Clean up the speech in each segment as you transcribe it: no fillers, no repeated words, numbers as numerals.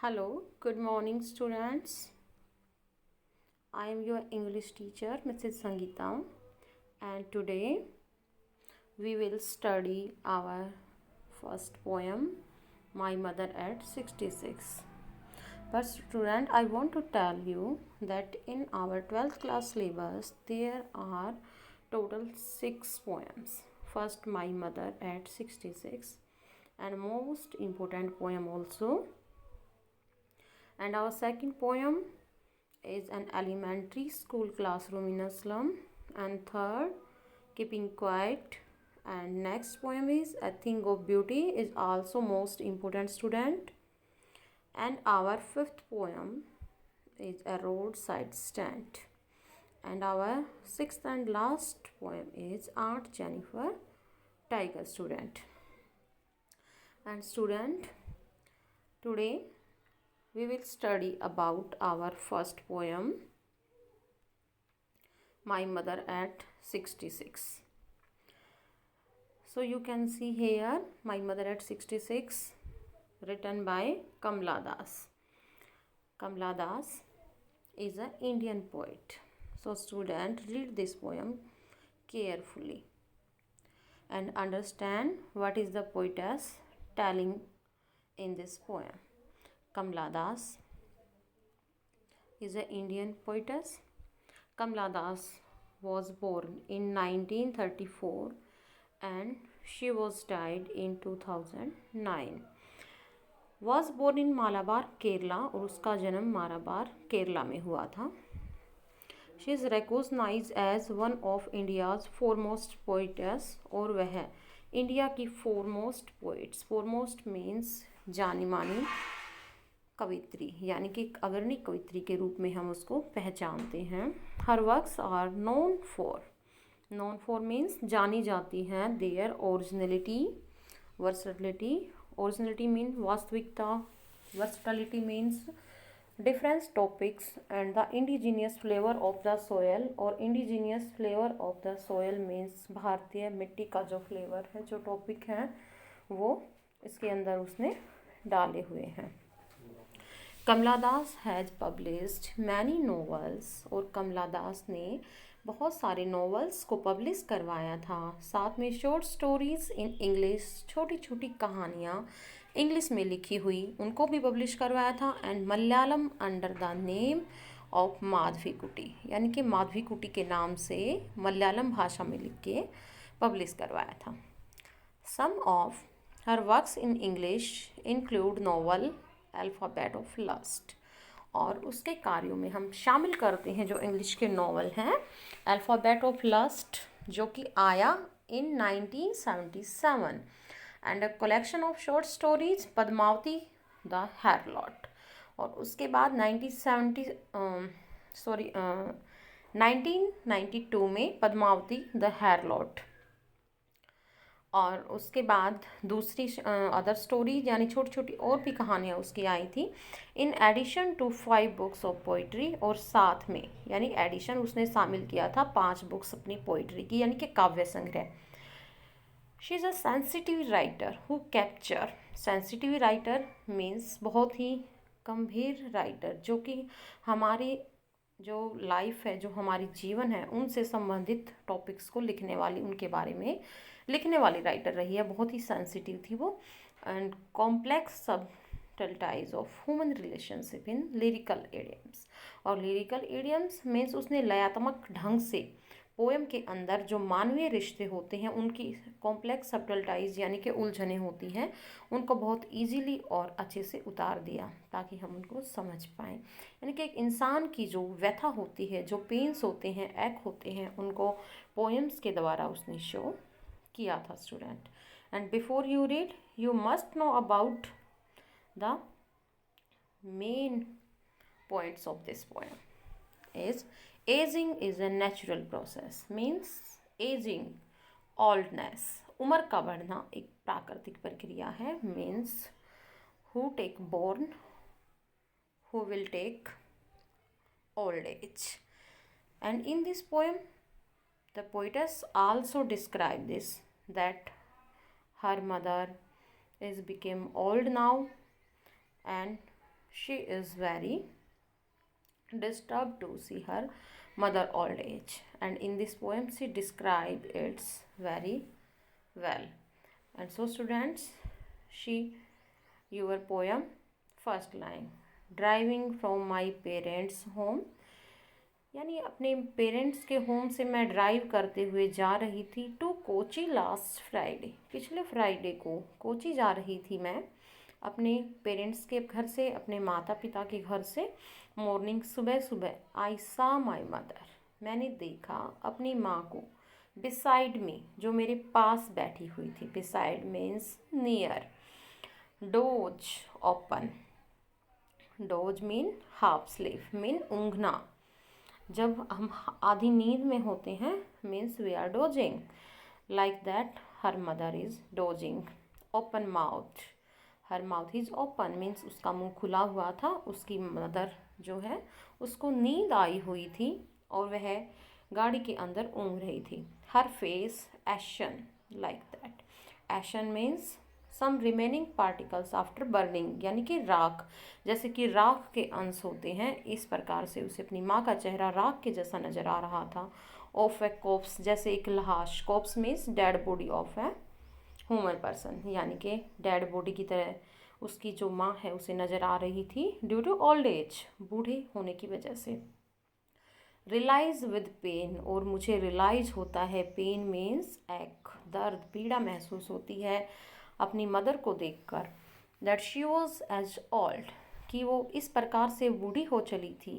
Hello, good morning, students. I am your English teacher, Mrs. Sangeeta, and today we will study our first poem, My Mother at 66. But, student, I want to tell you that in our 12th class syllabus there are total 6 poems. First, My Mother at 66, and most important poem also. And our second poem is an elementary school classroom in a slum. And third, Keeping Quiet. And next poem is A Thing of Beauty, is also most important, student. And our fifth poem is A Roadside Stand. And our sixth and last poem is Aunt Jennifer Tiger, student. And student, today we will study about our first poem, My Mother at 66. So you can see here My Mother at 66, written by Kamla Das. Kamla Das is an Indian poet. So student, read this poem carefully and understand what is the poetess telling in this poem. Kamla Das is an Indian poetess. Kamla Das was born in 1934 and she was died in 2009. Was born in Malabar Kerala और उसका जन्म मालाबार केरला में हुआ था. She is recognized as one of India's foremost poetess और वह India की foremost poets. Foremost means जानी मानी कवित्री, यानी कि अग्रणी कवित्री के रूप में हम उसको पहचानते हैं. Her works are known for means जानी जाती हैं. देयर ओरिजिनलिटी, वर्सटिलिटी मीन वास्तविकता, versatility means difference topics, and the indigenous flavour of the soil. और indigenous flavour of the soil means भारतीय मिट्टी का जो फ्लेवर है, जो टॉपिक है, वो इसके अंदर उसने डाले हुए हैं. कमला दास हैज़ पब्लिश्ड मैनी नॉवेल्स, और कमला दास ने बहुत सारे नॉवेल्स को पब्लिश करवाया था. साथ में शॉर्ट स्टोरीज़ इन इंग्लिश, छोटी छोटी कहानियाँ इंग्लिश में लिखी हुई, उनको भी पब्लिश करवाया था. And Malayalam under the name of Madhavi कुटी, यानी कि माधवी कुटी के नाम से मलयालम भाषा में लिख के पब्लिश करवाया था. Some of her works in English include novel alphabet of lust, और उसके कार्यों में हम शामिल करते हैं जो इंग्लिश के नॉवल हैं. अल्फ़ाबेट ऑफ लस्ट जो कि आया in 1977, and a collection of short stories Padmavati the harlot. और उसके बाद 1992 में पद्मावती द हैरलॉट. और उसके बाद दूसरी अदर स्टोरी यानी छोटी छोटी और भी कहानियाँ उसकी आई थी. In addition to 5 books of poetry, और साथ में यानी एडिशन उसने शामिल किया था 5 बुक्स अपनी पोइट्री की, यानी कि काव्य संग्रह. She is a sensitive writer who capture. Sensitive writer means बहुत ही गंभीर राइटर, जो कि हमारी जो लाइफ है, जो हमारी जीवन है, उनसे संबंधित टॉपिक्स को लिखने वाली, उनके बारे में लिखने वाली राइटर रही है. बहुत ही सेंसिटिव थी वो. And complex subtleties of human relationship in lyrical idioms. और लिरिकल एडियम्स मीन्स उसने लयात्मक ढंग से पोएम के अंदर जो मानवीय रिश्ते होते हैं, उनकी कॉम्प्लेक्स सबटल्टाइज यानी कि उलझने होती हैं, उनको बहुत इजीली और अच्छे से उतार दिया ताकि हम उनको समझ पाएँ. यानी कि एक इंसान की जो व्यथा होती है, जो पेन्स होते हैं, एक होते हैं, उनको पोएम्स के द्वारा उसने शो किया था, student. And before you read you must know about the main points of this poem. Is ageing is a natural process. Means ageing, oldness, उम्र का बढ़ना एक प्राकृतिक प्रक्रिया है. Means who take born, who will take old age. And in this poem the poetess also described this, that her mother is became old now and she is very disturbed to see her mother old age, and in this poem she described it very well. And so students, she your poem first line, driving from my parents home, यानी अपने parents के home से मैं drive करते हुए जा रही थी टू कोची लास्ट फ्राइडे, पिछले फ्राइडे को कोची जा रही थी मैं अपने पेरेंट्स के घर से, अपने माता पिता के घर से। मॉर्निंग, सुबह सुबह। आई सा माई मदर, मैंने देखा अपनी माँ को। बिसाइड मी, जो मेरे पास बैठी हुई थी। Beside means near. Doze open, doze mean half sleep, mean ऊँघना। जब हम आधी नींद में होते हैं means we are dozing. Like that her mother is dozing. Open mouth, her mouth is open means उसका मुंह खुला हुआ था। उसकी मदर जो है उसको नींद आई हुई थी और वह गाड़ी के अंदर ऊँघ रही थी। Her face ashen, like that. Ashen means some remaining particles after burning, यानी कि राख, जैसे कि राख के अंश होते हैं, इस प्रकार से उसे अपनी माँ का चेहरा राख के जैसा नजर आ रहा था। ऑफ ए कोप्स, जैसे एक लाश। Cops means dead body of a human person, यानी कि डेड बॉडी की तरह उसकी जो माँ है उसे नज़र आ रही थी ड्यू टू ओल्ड एज, बूढ़े होने की वजह से। रिलाइज विद पेन, और मुझे रिलाइज होता है, पेन मीन्स एक, दर्द, पीड़ा महसूस होती है अपनी मदर को देखकर। That she was as old, कि वो इस प्रकार से बूढ़ी हो चली थी।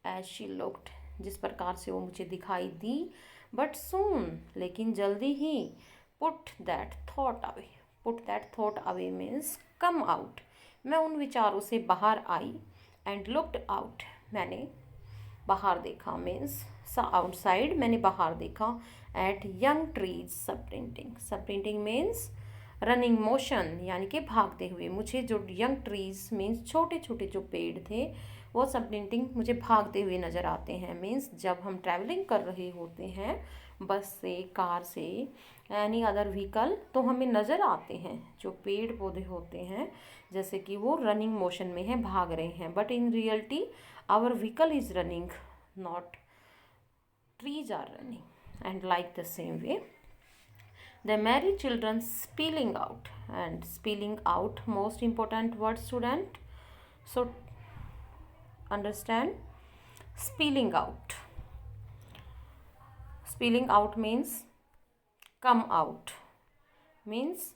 एज शी लुक्ड, जिस प्रकार से वो मुझे दिखाई दी। बट सून, लेकिन जल्दी ही। Put that thought away, put that thought away means come out, मैं उन विचारों से बाहर आई। एंड लुक्ड आउट, मैंने बाहर देखा मीन्स आउटसाइड, मैंने बाहर देखा। Eight young trees sprinting, sprinting means running motion, यानी कि भागते हुए। मुझे जो यंग ट्रीज मीन्स छोटे छोटे जो पेड़ थे वो स्प्रिंटिंग, मुझे भागते हुए नज़र आते हैं। मीन्स जब हम ट्रैवलिंग कर रहे होते हैं बस से, कार से, एनी अदर व्हीकल, तो हमें नज़र आते हैं जो पेड़ पौधे होते हैं जैसे कि वो रनिंग मोशन में हैं, भाग रहे हैं। But in reality our vehicle is running, not trees are running. And like the same way, the merry children spilling out, and spilling out most important word student, so understand spilling out. Spilling out means come out, means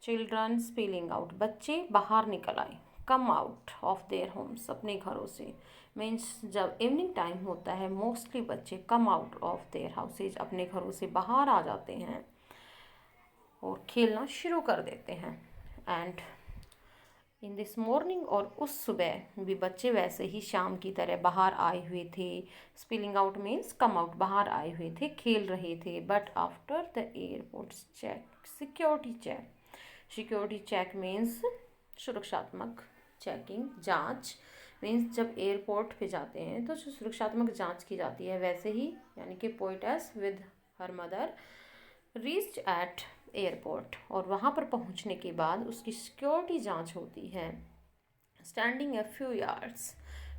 children spilling out, बच्चे बाहर निकल आए। Come out of their homes, अपने घरों से, means जब evening time होता है मोस्टली बच्चे come out of their houses, अपने घरों से बाहर आ जाते हैं और खेलना शुरू कर देते हैं। एंड इन दिस मॉर्निंग, और उस सुबह भी बच्चे वैसे ही शाम की तरह बाहर आए हुए थे। Spilling out means come out, बाहर आए हुए थे, खेल रहे थे। But after the airport check, security check, security check means सुरक्षात्मक चेकिंग, जांच। मीन्स जब एयरपोर्ट पे जाते हैं तो जो सुरक्षात्मक जांच की जाती है, वैसे ही, यानी कि poetess with her mother reached eight airport, और वहाँ पर पहुँचने के बाद उसकी सिक्योरिटी जांच होती है। Standing a few yards,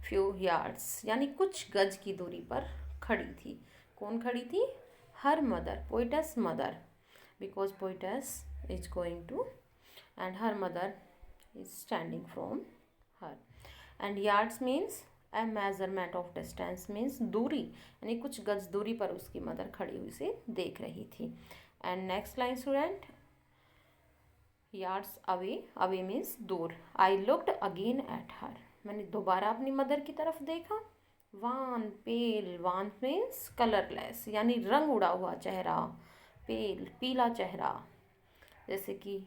few yards यानी कुछ गज की दूरी पर खड़ी थी। कौन खड़ी थी? Her mother, poetess mother, because poetess is going to, and her mother is standing from her. And yards means a measurement of distance, means दूरी, यानी कुछ गज दूरी पर उसकी मदर खड़ी हुई से देख रही थी। And next line student, yards away, away means दूर। I looked again at her, मैंने दोबारा अपनी मदर की तरफ देखा। wan, pale, wan means colourless, यानी रंग उड़ा हुआ चेहरा। पेल, पीला चेहरा, जैसे कि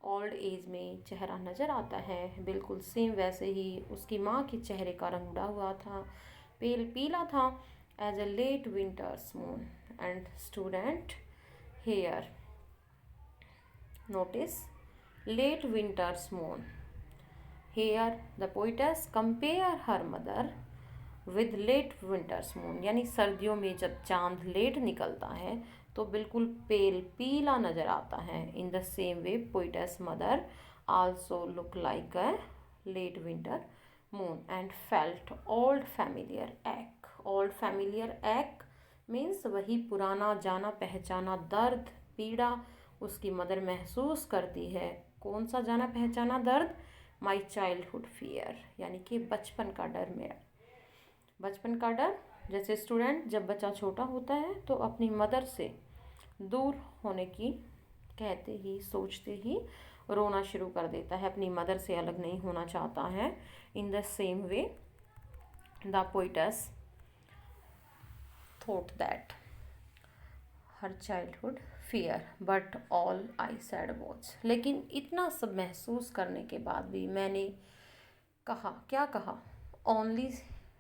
ओल्ड एज में चेहरा नज़र आता है, बिल्कुल सेम वैसे ही उसकी माँ के चेहरे का रंग उड़ा हुआ था, पेल, पीला था। As a late winter's moon. And student here notice late winter's moon. Here the poetess compare her mother with late winter's moon, यानी सर्दियों में जब चांद लेट निकलता है तो बिल्कुल पेल, पीला नज़र आता है। In the same way poetess mother also look like a late winter moon and felt old familiar ache. Old familiar ache means वही पुराना जाना पहचाना दर्द पीड़ा उसकी मदर महसूस करती है। कौन सा जाना पहचाना दर्द? माई चाइल्डहुड फियर, यानी कि बचपन का डर मेरा। बचपन का डर, जैसे स्टूडेंट जब बच्चा छोटा होता है तो अपनी मदर से दूर होने की कहते ही सोचते ही रोना शुरू कर देता है, अपनी मदर से अलग नहीं होना चाहता है। In the same way the poet's thought that her childhood fear but all I sad was. लेकिन इतना सब महसूस करने के बाद भी मैंने कहा, क्या कहा? Only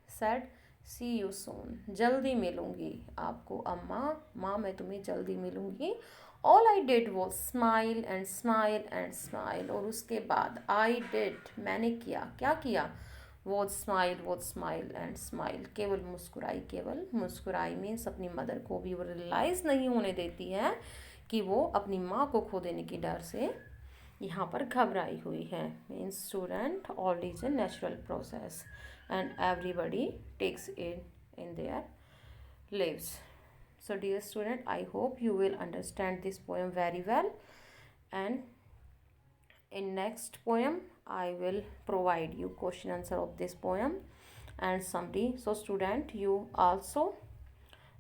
said see you soon, जल्दी मिलूँगी आपको अम्मा, माँ मैं तुम्हें जल्दी मिलूँगी। All I did was smile and smile and smile, और उसके बाद आई डिड मैंने किया, क्या किया? वॉज स्माइल एंड स्माइल, केवल मुस्कुराई मीन्स अपनी मदर को भी वो रियलाइज़ नहीं होने देती है कि वो अपनी माँ को खो देने के डर से यहाँ पर घबराई हुई है। Means student, all is a natural process and everybody takes it in their lives. So dear student, I hope you will understand this poem very well, and in next poem I will provide you question answer of this poem and summary. So student, you also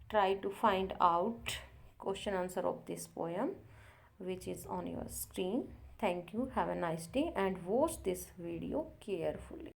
try to find out question answer of this poem which is on your screen. Thank you, have a nice day and watch this video carefully.